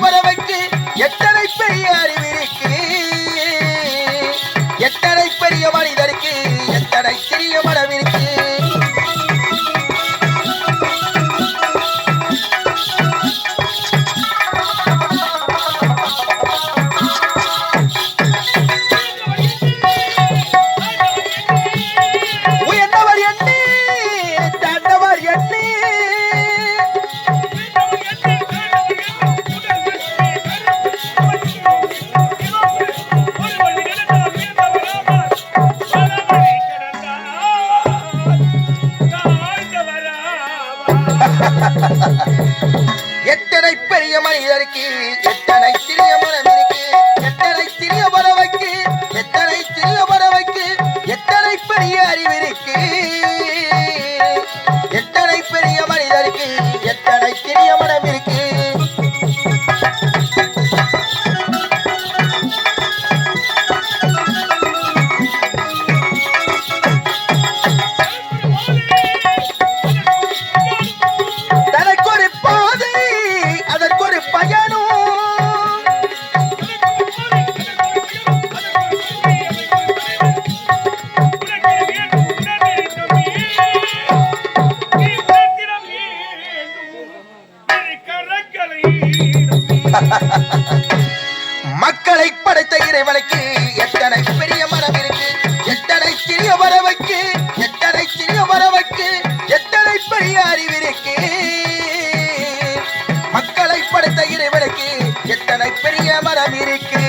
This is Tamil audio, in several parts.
பறவைக்கு எத்தனை பெரிய அறிவிருக்கு, எத்தனை பெரிய மனிதருக்கு எத்தனை சிறிய மனவிருக்கு. எத்தனை பெரிய மனிதருக்கு எத்தனை சிறிய மனம் இருக்கு, எத்தனை சிறிய பறவைக்கு எத்தனை சிறிய பறவைக்கு எத்தனை பெரிய அறிவு இருக்கு, எத்தனை பெரிய மனிதருக்கு எத்தனை சிறிய மனம் இருக்கு. மக்களை படைத்த இறைவனுக்கு எத்தனை பெரிய மனம் இருக்கு, எத்தனை சிறிய பறவைக்கு எத்தனை சிறிய பறவைக்கு எத்தனை பெரிய அறிவு இருக்கு. மக்களை படைத்த இறைவனுக்கு எத்தனை பெரிய மனம் இருக்கு.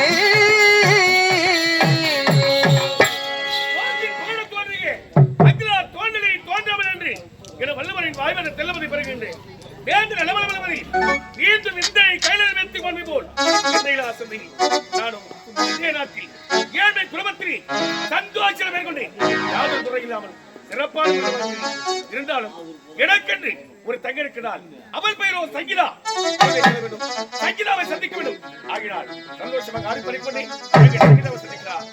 இருந்தாலும் எனக்கென்று ஒரு தங்கை இருக்கிறாள். அவள் பெயரோ சங்கீதா. சங்கீதாவை சந்திக்க வேண்டும். ஆகினால் சந்தோஷமாக ஆடிப்பறி பண்ணி சங்கீதாவை சந்திக்கிறார்.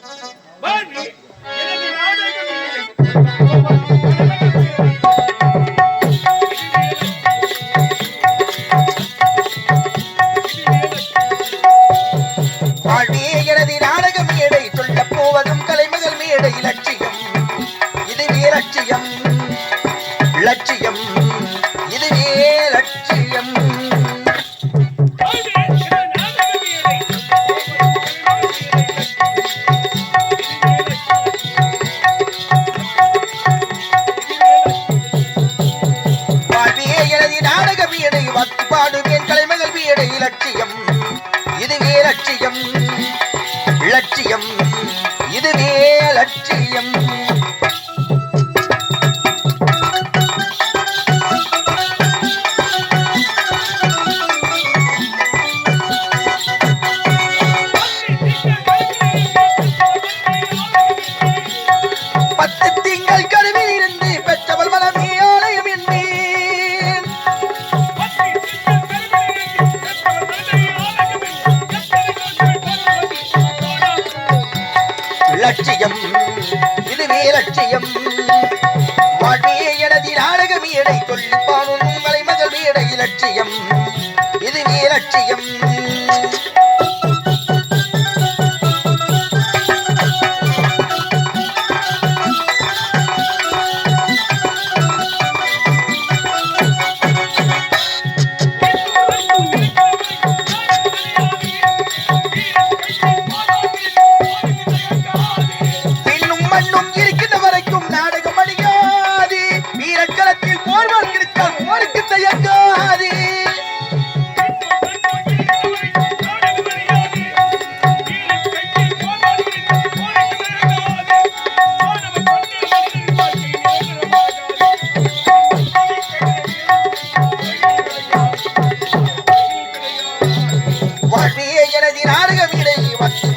எனது நாடகம் மேடை சொல்ல போவதும் கலைமகள் மேடை லட்சியம், இதுவே லட்சியம் லட்சியம் இதுவே லட்சியம். எனது நாடக மேடை வாக்கு பாடுவேன் கலைமகள் மேடை லட்சியம், இதுவே லட்சியம் லட்சியம் இதுவே லட்சியம். லட்சியம் இதுவே லட்சியம். வாழ்வே எனது நாடக மேடை சொல்லி பாடும் கலைமகள் மேடை லட்சியம், இதுவே லட்சியம்.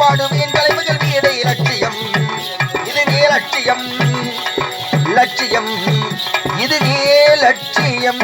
பாடுவேன் கலைமகள் மேடை லட்சியம், இதுவே லட்சியம் லட்சியம் இதுவே லட்சியம்.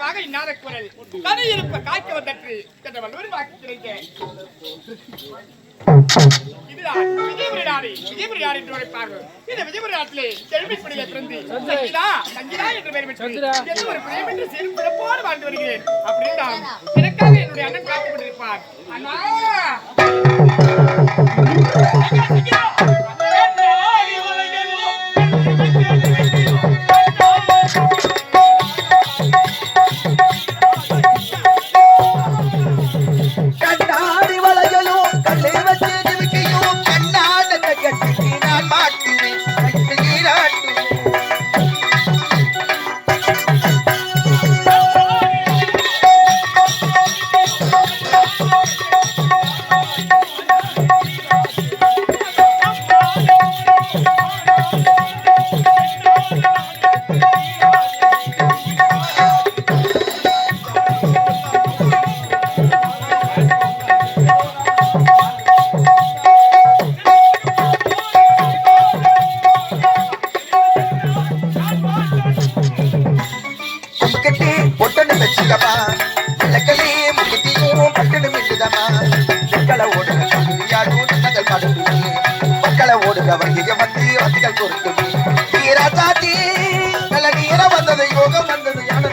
காரணமாக இன்னாத குரல் தனி இருப்ப காய்க்க வந்தற்று என்ற வள்ளுவர் வாக்கு கிடைக்க இதுதான் விஜயபுரி நாடு. விஜயபுரி நாடு என்று உரைப்பார்கள். இந்த விஜயபுரி நாட்டிலே செழுமைப்படியிலே பிறந்து சங்கிதா என்று பெயர் பெற்று எந்த ஒரு பிரியமின்றி சிறு பிறப்போடு வாழ்ந்து வருகிறேன். அப்படின்றால் எனக்காக என்னுடைய அண்ணன் காத்துக் கொண்டிருப்பார். அண்ணா கண்ணாடி வளையலும் கல்லை வச்சு நிமிக்கையும் கண்ணாடத்தை கட்டிக்கு நான் மாட்டுவேன் பொட்டனு வச்சுக்கமா இலக்கலே முக்கியத்தையும் பட்டனு மிட்டுதமா மக்களை ஓடுக யாரும் நகல் பாடுவே மக்களை ஓடுக வங்கிய வந்து வந்திகள் பொறுத்துவே நீராசாத்தி நல்ல நீரம் வந்தது யோகம் வந்தது யானை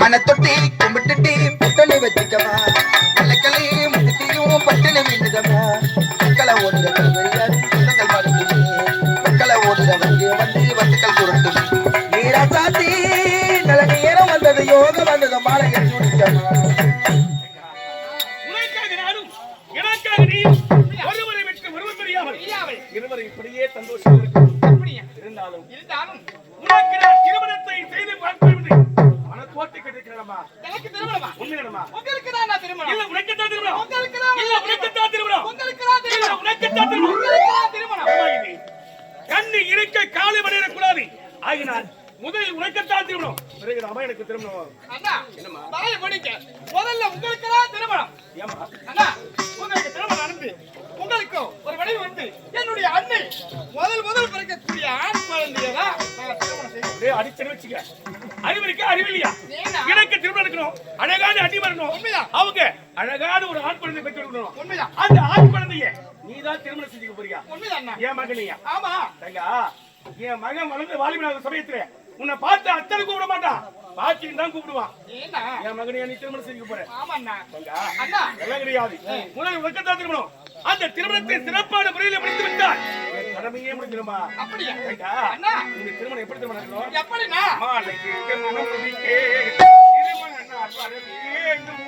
மனத்தொட்டி கும்பிட்டுட்டி புட்டணி வச்சுக்கமா இலக்கலே முக்கியத்தையும் பட்டணி மீண்டுதமா மக்களை ஓடுக வரியாது சொந்தங்கள் மறுத்துவே மக்களை ஓடுக வங்கிய வந்து வத்துக்கள் பொறுத்துவே நீராசாத்தி நல்ல நேரம் வந்தது யோகம் வந்தது மாலைகள் சூடிக்கமா உனக்காக நானும் எனக்காக நீயும் ஒருவரை விட்டு ஒருவர் தெரியாமல் இருவரை இப்படியே சந்தோஷம் இருந்தாலும் உனக்கு நான் திருமணத்தை செய்து பார்ப்பேன் மனக்கோட்டை கட்டிக்கிறேன்மா. எனக்கு திருமணமா? உண்மையானமா? உங்களுக்கு தான் நான் திருமணம். இல்ல உனக்கு தான் திருமணம். உங்களுக்கு தான். இல்ல உனக்கு தான் திருமணம். உங்களுக்கு தான் திருமணம். இல்ல உனக்கு தான் திருமணம். உங்களுக்கு தான் திருமணம். கண்ணி இருக்க காலை மணியிட கூடாது. ஆகினால் முதலில் உனக்கு தான் திருமணம். பிறகு அம்மா எனக்கு திருமணம். அண்ணா என்னம்மா? வாயை மூடிக்க. முதல்ல உங்களுக்கு தான் திருமணம். ஏம்மா? அண்ணா உங்களுக்கு திருமணம் நடந்து உங்களுக்கு ஒரு வடிவு வந்து என்னுடைய அண்ணை முதல் பிறக்கக்கூடிய ஆண் குழந்தையதா நான் திருமணம் செய்வேன். ஒரே அடிச்சனை வச்சுக்க. அறிவிக்க அறிவில்லையா? எனக்கு திருமணம் எடுக்கணும். அழகான அடி வரணும். உண்மைதான். அவங்க அழகான ஒரு ஆண் குழந்தை பெற்று கொடுக்கணும். உண்மைதான். அந்த ஆண் குழந்தைய நீதான் திருமணம் செஞ்சுக்க போறியா? உண்மைதான் அண்ணா. என் மகனையா? ஆமா. தங்கா என் மகன் வளர்ந்து வாலிபனாக சமயத்துல உன்னை பார்த்து அத்தனை கூப்பிட மாட்டான். பாட்டின்னு தான் கூப்பிடுவான். ஏன்னா என் மகனையா நீ திருமணம் செஞ்சுக்க போற? ஆமா அண்ணா. தங்கா அண்ணா எல்லாம் கிடையாது. முதல் உனக்குத்தான் திருமணம். அந்த திருமணத்தை சிறப்பான முறையில் முடித்து விட்டால் கடமையே முடிஞ்சிருமா? அப்படியா? தங்கா அண்ணா உங்க திருமணம் எப்படி திருமணம் நடக்கணும்? எப்படிண்ணா? மாலைக்கு மனம் முடிக்கே திருமணம் நான் வர வேண்டும்.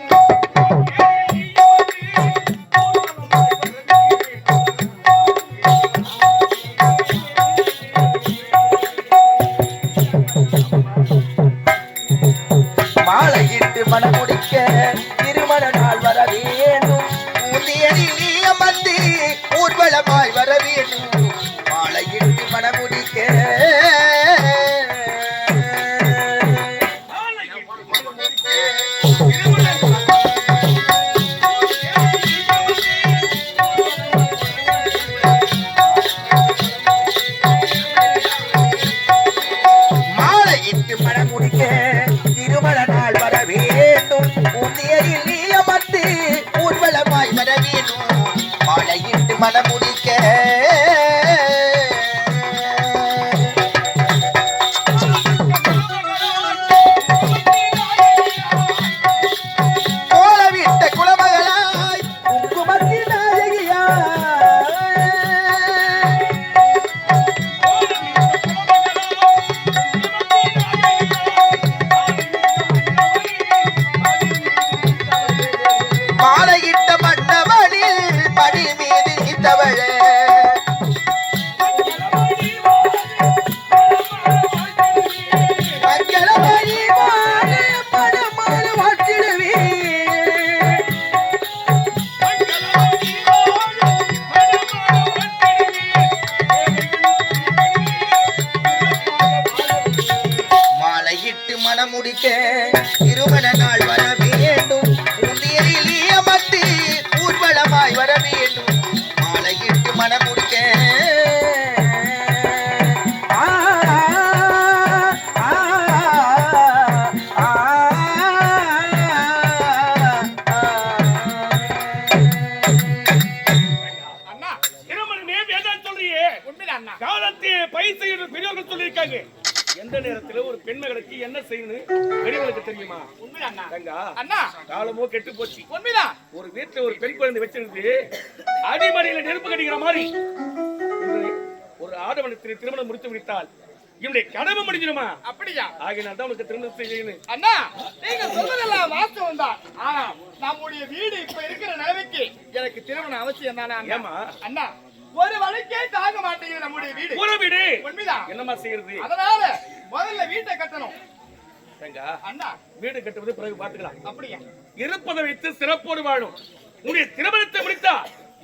மாலையிட்டு மனம் முடிக்க திருமண நாள் வர வேண்டும். ஊதியடி அமர்ந்து ஊர்வலமாய் வர வேண்டும். மாலையிட்டு மனம் முடிக்க மாலையிட்டு மனம் முடிக்க திருமண நாள் வர வேண்டும். ஊதியரில் நீ அமர்ந்து ஊர்வலமாய் வர வேண்டும். மாலையிட்டு மனம் முடிக்க மனம் முடிக்க திருமண நாள் வர வேண்டும் உந்தியிலே அமர்த்தி ஊர்வலமாய் வர வேண்டும் மாலையிட்டு மனம் முடிக்க அண்ணா திருமணமே வேண்டாம் சொல்றியே உண்மைதான் அண்ணா காலத்தை பயிர் செய்யணும் பெரியவர்கள் சொல்லியிருக்காங்க எந்த நேரத்துல ஒரு பெண்மகளுக்கு என்ன செய்யணும் பெரியவர்களுக்கு தெரியுமா உண்மைதான் அண்ணா தங்கா அண்ணா காலமோ கெட்டு போச்சு உண்மைதான் ஒரு வீட்டுல ஒரு பெண் குழந்தை வச்சிருந்து அடிமடியில நெருப்பு கடிக்கிற மாதிரி ஒரு ஆடவனத்திற்கு திருமணம் முடித்து விட்டால் இவனுடைய கனவு முடிஞ்சிருமா அப்படியா ஆகினால் தான் உனக்கு திருமணம் செய்யணும் அண்ணா நீங்க சொல்றதெல்லாம் வாஸ்தவம் தான் ஆனா நம்முடைய வீடு இப்ப இருக்கிற நிலைமைக்கு எனக்கு திருமணம் அவசியம் தானே ஏமா அண்ணா ஒரு வழிக்கே தாங்க மாட்டேங்குது நம்முடைய வீடு ஒரு வீடு உண்மைதான் என்னமா செய்யறது அதனால முதல்ல வீட்டை கட்டணும் தங்கா அண்ணா வீடு கட்டுவது பிறகு பாத்துக்கலாம் அப்படியா இருப்பதை வைத்து சிறப்போடு வாழும் உன்னுடைய திருமணத்தை முடித்தா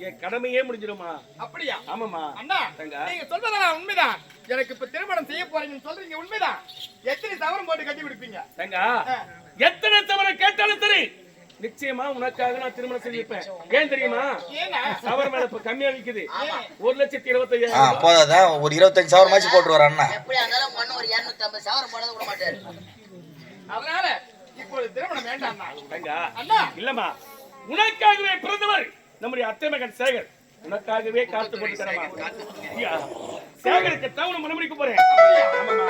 என் கடமையே முடிஞ்சிருமா அப்படியா ஆமாமா அண்ணா தங்கா நீங்க சொல்றதெல்லாம் உண்மைதான் எனக்கு இப்ப திருமணம் செய்ய போறீங்கன்னு சொல்றீங்க உண்மைதான் எத்தனை சவரம் போட்டு கட்டி கொடுப்பீங்க தங்கா எத்தனை தவறை கேட்டாலும் சரி நிச்சயமா உனக்காக நான் திருமணம் செஞ்சிருப்பேன் ஏன் தெரியுமா ஏன்னா சவர மேல இப்ப கம்மியா விக்குது 1,25,000 போதாதான் ஒரு 25,000 மாச்சு போட்டு வர அண்ணா எப்படியா இருந்தாலும் மண்ணு ஒரு 250 சவரம் போட விட மாட்டாரு அதனால இப்பொழுது திருமணம் வேண்டாம் தங்கா அண்ணா இல்லம்மா உனக்காகவே பிறந்தவர் நம்முடைய அத்தை மகன் சேகர் உனக்காகவே காத்து போட்டு தரமா சேகருக்கு தான் உன மனமுடிக்க போறேன் ஆமாமா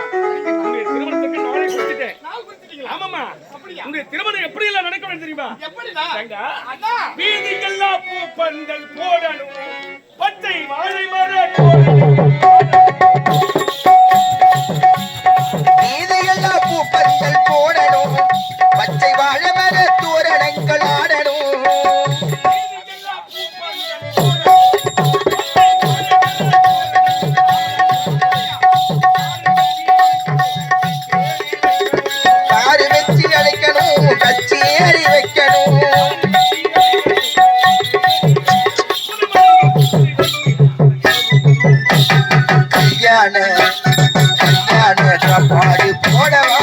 உன்னுடைய திருமணத்துக்கு நாளை கொடுத்துட்டேன் நாள் கொடுத்துட்டீங்களா ஆமாமா அப்படியா உன்னுடைய திருமணம் எப்படி எல்லாம் நடக்க வேண்டும் தெரியுமா எப்படிடா தங்கா அண்ணா வீதிக்கெல்லாம் பூப்பந்தல் போடணும் பச்சை வாழை மரம் போடணும் வீதியெல்லாம் பூப்பந்தல் போடணும் பச்சை வாழை மர தோரணங்கள் ஆடணும் வீதிக்கெல்லாம் பூப்பந்தல் போடணும் காரு வச்சு அழைக்கணும் கச்சேரி வைக்கணும் கல்யாண பாடு போடவா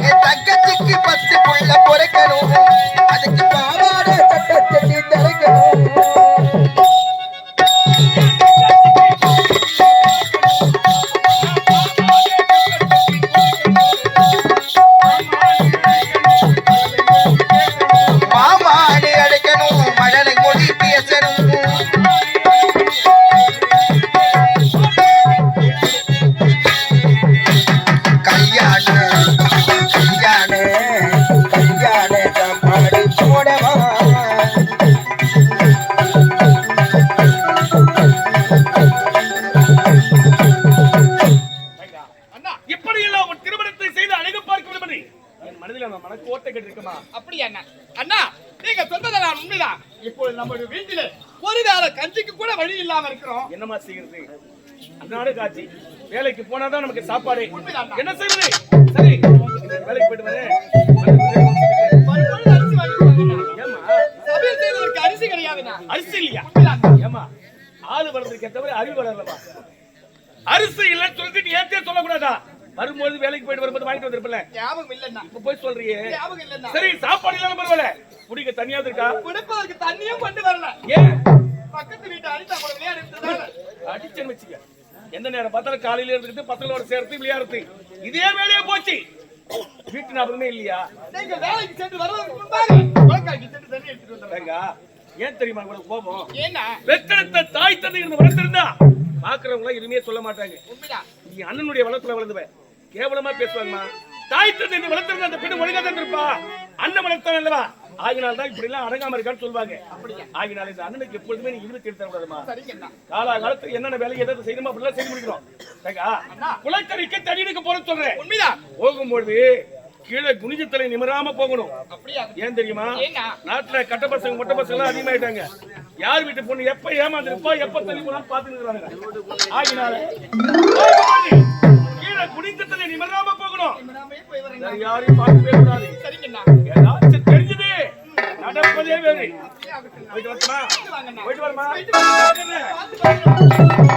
என் தங்கச்சிக்கு 10 புள்ள பொறுக்கணும் அதுக்கு பாவாடை சட்டத்தை திறக்கணும் மாமாடி அடைக்கணும் மழலை மொழி பேசணும் கல்யாண பாடு போடவா அண்ணா இப்படி எல்லாம் ஒரு திருமணத்தை செய்து அழகு பார்க்க விரும்புகிறேன் என் மனதில் நான் மனக்கு ஓட்ட கேட்டிருக்கமா அப்படியா அண்ணா அண்ணா நீங்க சொல்றதெல்லாம் உண்மைதான் இப்போ நம்முடைய வீட்டிலே ஒரு வேளை கஞ்சிக்கு கூட வழி இல்லாம இருக்கிறோம் என்னமா செய்யறது அன்னாடு காட்சி வேலைக்கு போனாதான் நமக்கு சாப்பாடு என்ன செய்வது சரி வேலைக்கு போயிட்டு வரேன் வரும்பொழுது அரிசி வாங்கிட்டு வாங்கண்ணா. ஏமா சமையல் செய்வதற்கு அரிசி கிடையாதுண்ணா அரிசி இல்லையா உண்மைதான். ஏமா ஆளு வளர்றதுக்கு ஏற்றவரை அறிவு வளரலமா அரிசி இல்லைன்னு சொல்லிட்டு ஏத்தே சொல்லக்கூடாதா வரும்போது வேலைக்கு போயிட்டு வரும்போது வாங்கிட்டு வந்திருப்பல ஞாபகம் இல்லைண்ணா இப்ப போய் சொல்றியே ஞாபகம் இல்லைண்ணா சரி சாப்பாடு இல்லாம பரவாயில்ல குடிக்க தனியாவது இருக்கா குடிப்பதற்கு தண்ணியும் கொண்டு வரல ஏன் பக்கத்து வீட்டு அனிதா கூட விளையாடுறதுனால அடிச்சேன்னு வச்சுக்க எந்த நேரம் பார்த்தாலும் காலையில இருந்துட்டு பசங்களோட சேர்த்து விளையாடுறது இதே வேலையா போச்சு வீட்டு ஞாபகமே இல்லையா நீங்க வேலைக்கு சென்று வருவதற்கு முன்பாக குளக்காய்க்கு சென்று தண்ணி எடுத்துட்டு வந்தாங்க ஏங்க, ஏன் தெரியுமா உங்களுக்கு கோபம் ஏன்னா பெற்றெடுத்த தாய் தந்தை இருந்து வளர்த்திருந்தா பாக்குறவங்க எதுவுமே சொல்ல மாட்டாங்க உண்மைதான் நீ அண்ணனுடைய வளர்ப்புல வளர்ந்துவேன் கேவலமா பேசுவாங்கம்மா தாய் தந்தை வளர்த்திருந்த அந்த பெண் ஒழுங்கா தான் இருப்பா அண்ணன் வளர்த்தவன் அல்லவா ஆகினால் தான் இப்படி எல்லாம் அடங்காம இருக்கான்னு சொல்லுவாங்க ஆகினால் இந்த அண்ணனுக்கு எப்பொழுதுமே நீ இருபத்தி எடுத்து கூடாதுமா சரிங்கண்ணா காலாகாலத்துக்கு என்னென்ன வேலையை எதாவது செய்யணுமோ அப்படிலாம் செய்து முடிக்கிறோம் குளக்கரைக்கு தண்ணி எடுக்க போறேன்னு சொல்றேன் உண்மைதான் போகும்போது கீழே குனிஞ்சத்தலை நிமிராம போகணும் அப்படியா ஏன் தெரியுமா ஏன்னா? நாட்டுல கட்ட பசங்க மொட்டை பசங்க எல்லாம் அதிகமாயிட்டாங்க யார் வீட்டு பொண்ணு எப்ப ஏமாந்துருப்பா எப்ப தள்ளி போனாலும் பாத்துட்டு இருக்காங்க ஆகினால கீழே வேற யாரையும் பார்க்கவே கூடாது. சரிங்கண்ணா. ஏதாச்சும் தெரிஞ்சது நடப்பதே வேறு. போயிட்டு வரட்டுமா? வாங்கண்ணா. போயிட்டு வரமா? பார்த்து வாங்க.